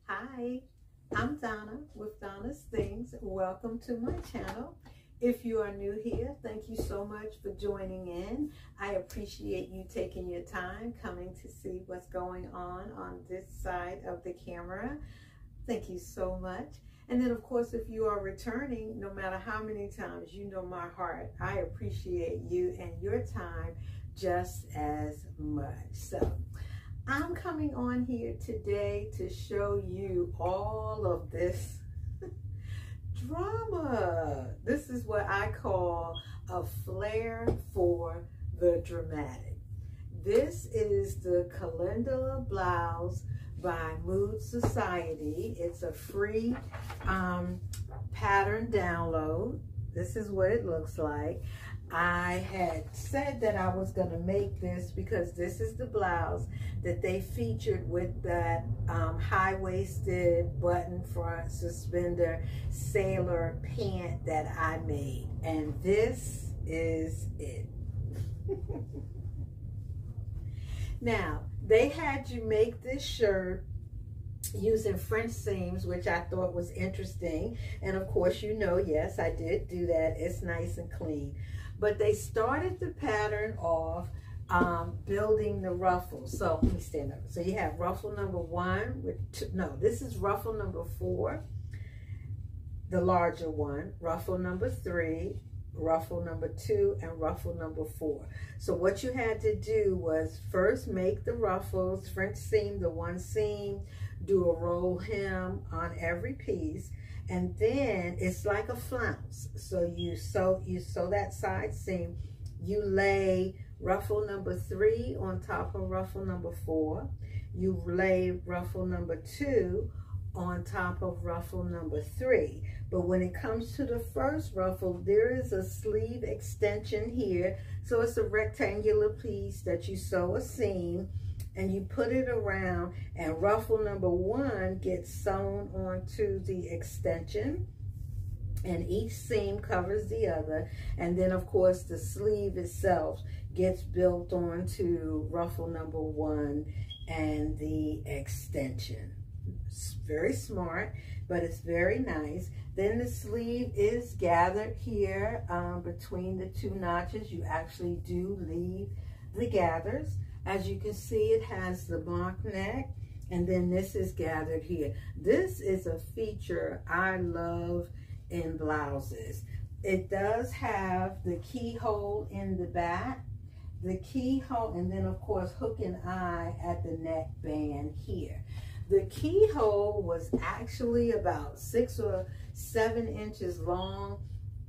Hi, I'm Donna with Donna's Things. Welcome to my channel. If you are new here, thank you so much for joining in. I appreciate you taking your time coming to see what's going on this side of the camera. Thank you so much. And then, of course, if you are returning, no matter how many times, you know my heart. I appreciate you and your time just as much. So I'm coming on here today to show you all of this drama. This is what I call a flair for the dramatic. This is the Calendula Blouse by Mood Sewciety. It's a free pattern download. This is what it looks like. I had said that I was going to make this because this is the blouse that they featured with that high-waisted button front suspender sailor pant that I made, and this is it. Now, they had you make this shirt using French seams, which I thought was interesting, and of course, you know, yes, I did do that. It's nice and clean. But they started the pattern off building the ruffles. So let me stand up. So you have ruffle number 1 with two, no, this is ruffle number 4, the larger one, ruffle number 3, ruffle number 2, and ruffle number 4. So what you had to do was first make the ruffles, French seam the one seam, do a roll hem on every piece, and then it's like a flounce. So you sew that side seam, you lay ruffle number 3 on top of ruffle number 4, you lay ruffle number 2 on top of ruffle number 3. But when it comes to the first ruffle, there is a sleeve extension here. So it's a rectangular piece that you sew a seam and you put it around, and ruffle number 1 gets sewn onto the extension, and each seam covers the other. And then of course the sleeve itself gets built onto ruffle number 1 and the extension. It's very smart, but it's very nice. Then the sleeve is gathered here between the 2 notches. You actually do leave the gathers. As you can see, it has the mock neck, and then this is gathered here. This is a feature I love in blouses. It does have the keyhole in the back, the keyhole, and then of course hook and eye at the neck band here. The keyhole was actually about 6 or 7 inches long.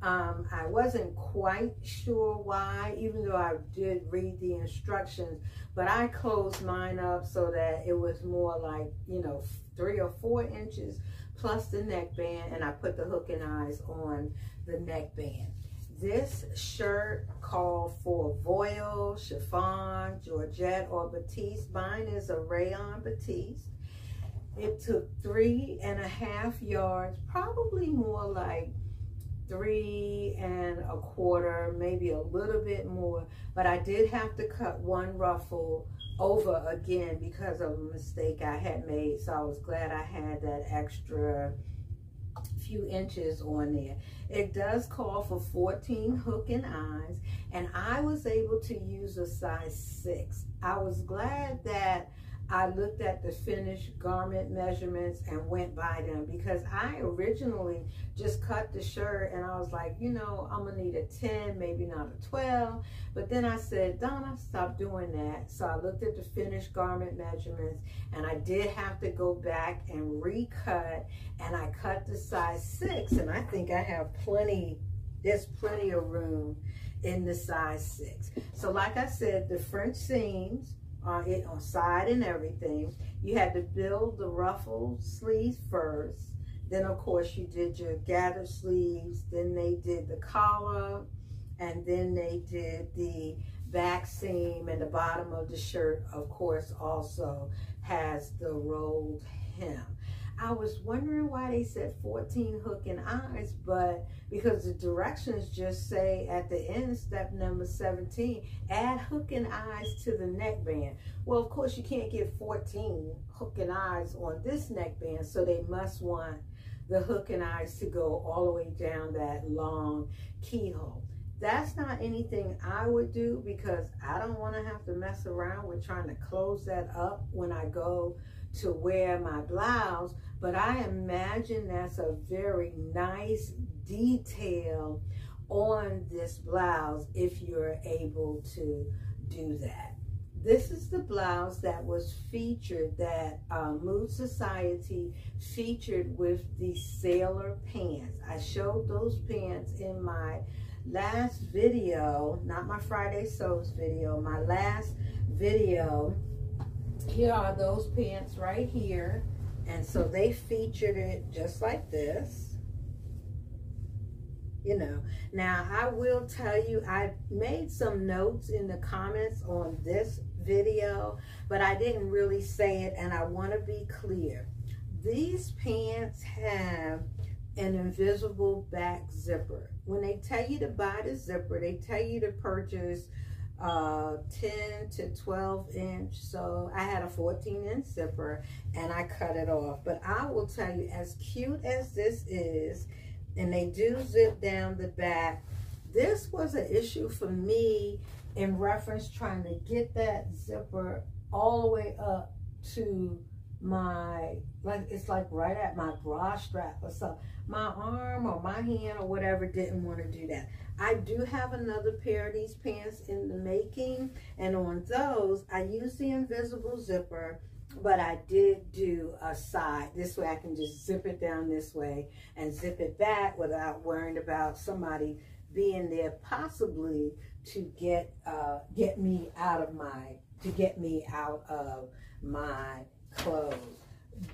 I wasn't quite sure why, even though I did read the instructions, but I closed mine up so that it was more like, you know, 3 or 4 inches plus the neckband, and I put the hook and eyes on the neckband. This shirt called for voile, chiffon, georgette, or batiste. Mine is a rayon batiste. It took 3.5 yards, probably more like 3 1/4, maybe a little bit more, but I did have to cut 1 ruffle over again because of a mistake I had made. So I was glad I had that extra few inches on there. It does call for 14 hook and eyes, and I was able to use a size 6. I was glad that I looked at the finished garment measurements and went by them, because I originally just cut the shirt and I was like, you know, I'm gonna need a 10, maybe not a 12. But then I said, Donna, stop doing that. So I looked at the finished garment measurements, and I did have to go back and recut, and I cut the size 6, and I think I have plenty, there's plenty of room in the size 6. So like I said, the French seams on it on side and everything. You had to build the ruffled sleeves first. Then of course you did your gathered sleeves. Then they did the collar, and then they did the back seam, and the bottom of the shirt, of course, also has the rolled hem. I was wondering why they said 14 hook and eyes, but because the directions just say at the end, step number 17, add hook and eyes to the neckband. Well, of course, you can't get 14 hook and eyes on this neckband, so they must want the hook and eyes to go all the way down that long keyhole. That's not anything I would do because I don't want to have to mess around with trying to close that up when I go to wear my blouse. But I imagine that's a very nice detail on this blouse if you're able to do that. This is the blouse that was featured, that Mood Sewciety featured with the sailor pants. I showed those pants in my last video, not my Friday Sews video, my last video. Here are those pants right here. And so they featured it just like this. You know, now I will tell you, I made some notes in the comments on this video, but I didn't really say it, and I want to be clear. These pants have an invisible back zipper. When they tell you to buy the zipper, they tell you to purchase 10 to 12 inch. So I had a 14-inch zipper and I cut it off. But I will tell you, as cute as this is, and they do zip down the back, this was an issue for me in reference trying to get that zipper all the way up to my, like, it's like right at my bra strap or something. My arm or my hand or whatever didn't want to do that. I do have another pair of these pants in the making, and on those I use the invisible zipper, but I did do a side. This way I can just zip it down this way and zip it back without worrying about somebody being there possibly to get me out of my clothes.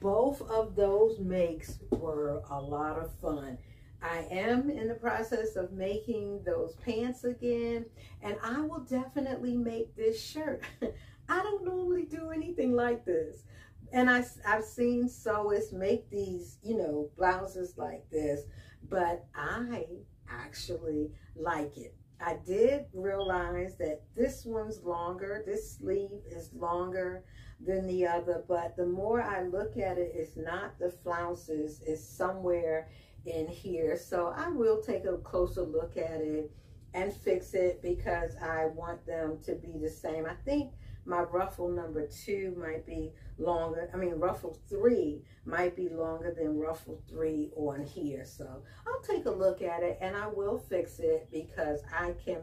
Both of those makes were a lot of fun. I am in the process of making those pants again, and I will definitely make this shirt. I don't normally do anything like this, and I've seen sewists make these, you know, blouses like this, but I actually like it. I did realize that this one's longer, this sleeve is longer than the other, but the more I look at it, it's not the flounces, it's somewhere in here. So I will take a closer look at it and fix it because I want them to be the same. I think my ruffle number 2 might be longer. I mean, ruffle 3 might be longer than ruffle 3 on here. So I'll take a look at it and I will fix it because I can,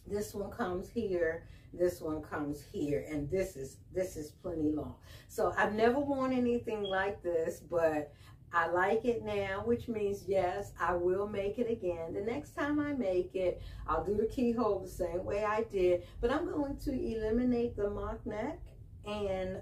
this one comes here, this one comes here, and this is plenty long. So I've never worn anything like this, but I like it now, which means yes, I will make it again. The next time I make it, I'll do the keyhole the same way I did, but I'm going to eliminate the mock neck and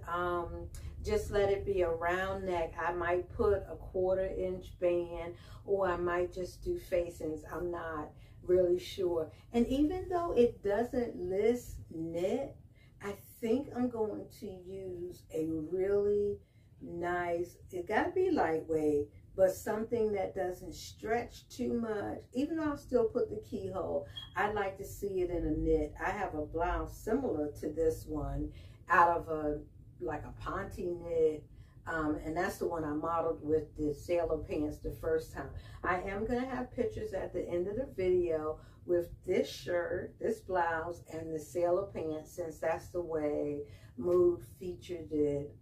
just let it be a round neck. I might put a 1/4 inch band, or I might just do facings. I'm not really sure. And even though it doesn't list knit, I think I'm going to use a really nice, it gotta be lightweight, but something that doesn't stretch too much. Even though I'll still put the keyhole, I'd like to see it in a knit. I have a blouse similar to this one out of like a ponte knit, and that's the one I modeled with the sailor pants the first time. I am gonna have pictures at the end of the video with this shirt, this blouse, and the sailor pants, since that's the way Mood featured it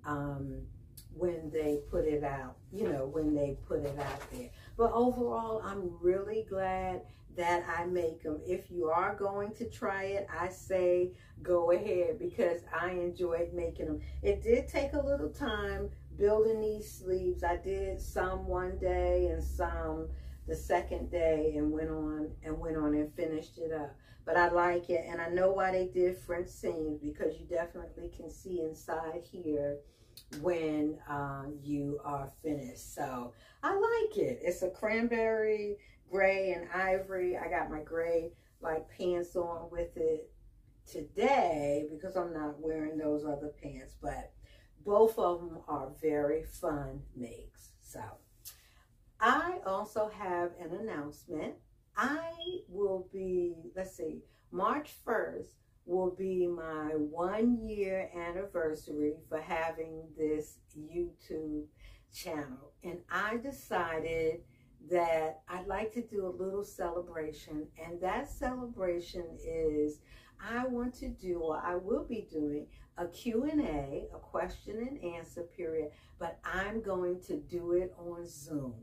when they put it out, you know, when they put it out there. But overall, I'm really glad that I make them. If you are going to try it, I say go ahead because I enjoyed making them. It did take a little time building these sleeves. I did some one day and some the second day and went on and finished it up. But I like it, and I know why they did French seams, because you definitely can see inside here when you are finished. So I like it. It's a cranberry, gray, and ivory. I got my gray like pants on with it today because I'm not wearing those other pants, but both of them are very fun makes. So I also have an announcement. I will be, let's see, March 1st will be my 1-year anniversary for having this YouTube channel. And I decided that I'd like to do a little celebration. And that celebration is I want to do, or I will be doing, a Q&A, a question and answer period, but I'm going to do it on Zoom.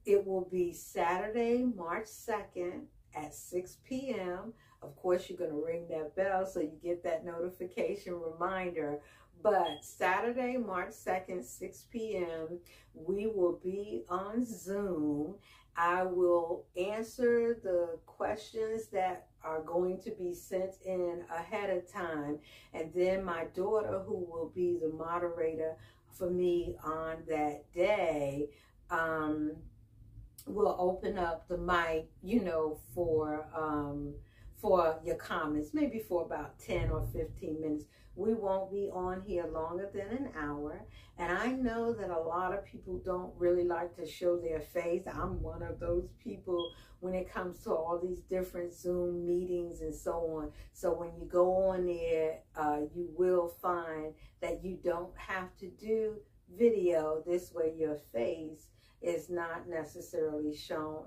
It will be Saturday, March 2nd at 6 p.m. Of course, you're going to ring that bell so you get that notification reminder. But Saturday, March 2nd, 6 p.m., we will be on Zoom. I will answer the questions that are going to be sent in ahead of time. And then my daughter, who will be the moderator for me on that day, will open up the mic, you know, for your comments, maybe for about 10 or 15 minutes. We won't be on here longer than an hour. And I know that a lot of people don't really like to show their face. I'm one of those people when it comes to all these different Zoom meetings and so on. So when you go on there, you will find that you don't have to do video. This way your face is not necessarily shown,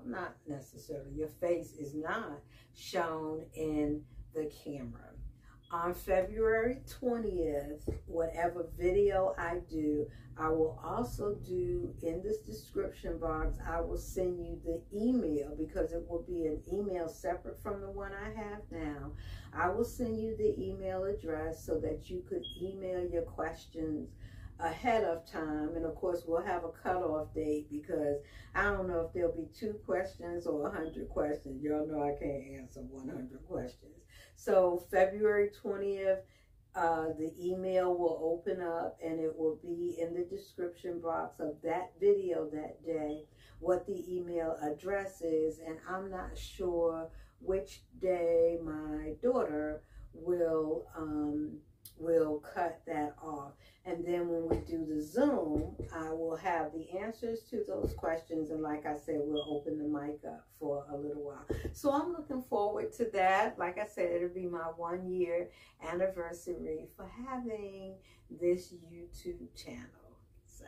your face is not shown in the camera. On February 20th, whatever video I do, I will also do in this description box, I will send you the email, because it will be an email separate from the one I have now. I will send you the email address so that you could email your questions ahead of time. And of course, we'll have a cutoff date, because I don't know if there'll be 2 questions or 100 questions. Y'all know I can't answer 100 questions. So February 20th, the email will open up, and it will be in the description box of that video that day what the email address is. And I'm not sure which day my daughter will cut that off. And then when we do the Zoom, I will have the answers to those questions. And like I said, we'll open the mic up for a little while. So I'm looking forward to that. Like I said, it'll be my 1-year anniversary for having this YouTube channel. So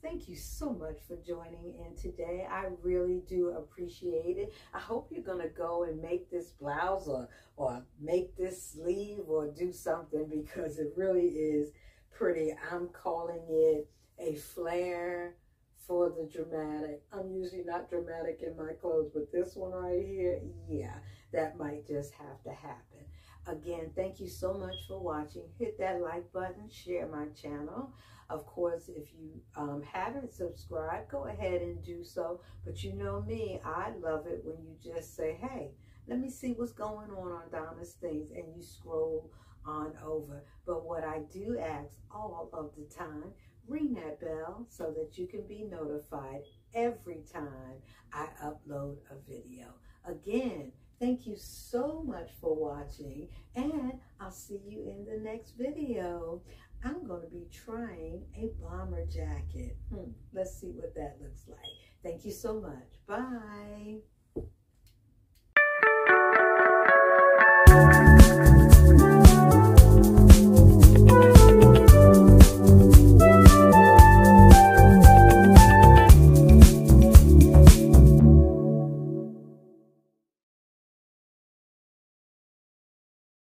thank you so much for joining in today. I really do appreciate it. I hope you're going to go and make this blouse or make this sleeve or do something, because it really is pretty. I'm calling it a flare for the dramatic. I'm usually not dramatic in my clothes, but this one right here, yeah, that might just have to happen. Again, thank you so much for watching. Hit that like button, share my channel. Of course, if you haven't subscribed, go ahead and do so. But you know me, I love it when you just say, hey, let me see what's going on Donna's Things, and you scroll on over. But what I do ask all of the time, ring that bell so that you can be notified every time I upload a video. Again, thank you so much for watching, and I'll see you in the next video. I'm going to be trying a bomber jacket. Let's see what that looks like. Thank you so much. Bye.